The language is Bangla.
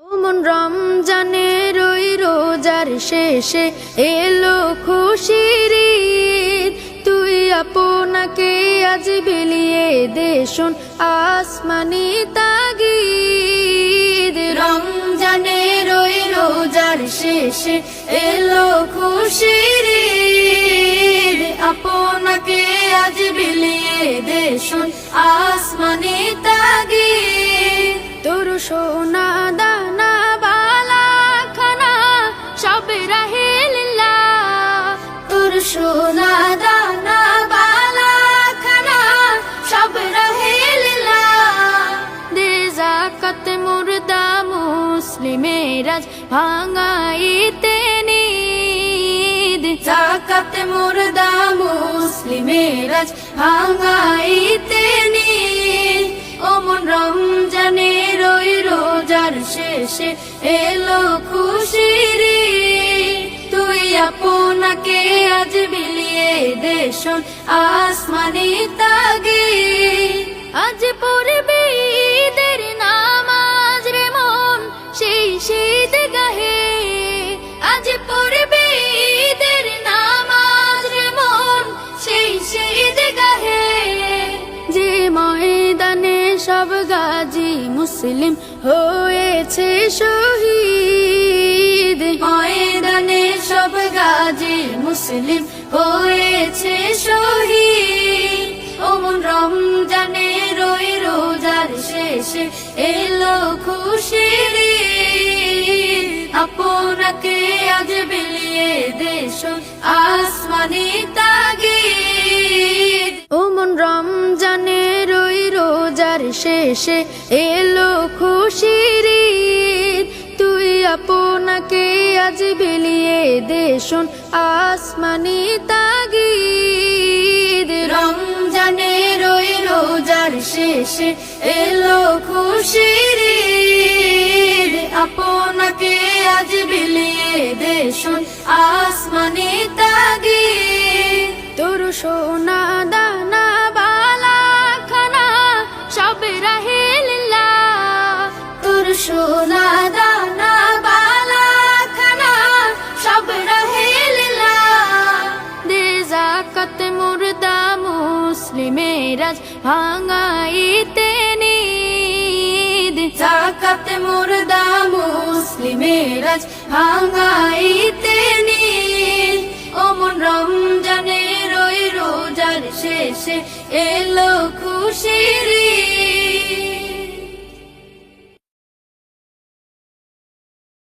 ওমন রমজানের ওই রোজার শেষে এলো খুশির ঈদ। তুই আপনাকে আজ বিলিয়ে দে শোন আসমানি তাগিদ। রমজানের ওই রোজার শেষে এলো খুশির ঈদ। আপনাকে আজ বিলিয়ে দে শোন আসমানি তাগিদ। তোর সোনা দানা বালা খানা সব রাহে লিল্লাহ। তোর সোনা দানা বালা খানা সব রাহে লিল্লাহ। দে যাকাত মুর্দা মুসলিমের আজ ভাঙাইতে নিদ। যাকাত মুর্দা মুসলিমের আজ ভাঙাইতে নিদ। ওমন রমজানের ওই রোজার শেষে এলো খুশির ঈদ। তুই আপনাকে আজ বিলিয়ে দে শোন আসমানি তাগিদ। আজ পড়বে ঈদের নামাজ রে মন সেই শীত গাহে। আজ পড়বে ঈদের নামাজ রে মন সেই শীত গাহে। যে ময়দানে সব গাজী মুসলিম হয়েছে শহীদ। ময়দানে সব গাজী মুসলিম হয়েছে শহীদ। ওমন রমজানের ওই রোজার শেষে এলো খুশির ঈদ। আপনাকে আজ বিলিয়ে দে শোন আসমানি তাগিদ। ওমন রমজানের ওই রোজার শেষে এলো খুশির ঈদ। তুই আপনাকে আজ বিলিয়ে দে শোন আসমানি তাগিদ। রমজানের ওই রোজার শেষে এলো খুশির ঈদ। আপনাকে আজ বিলিয়ে দে শোন আসমানি তাগিদ। তোর সোনা দানা বালা খানা সব রাহে লিল্লাহ। তোর সোনা দানা বালা খানা সব রাহে লিল্লাহ। দে যাকাত মুর্দা মুসলিমের আজ ভাঙাইতে নিদ। যাকাত মুর্দা মুসলিমের আজ ভাঙাইতে নিদ। ওমন রমজানের ওই রোজার শেষে এলো খুশির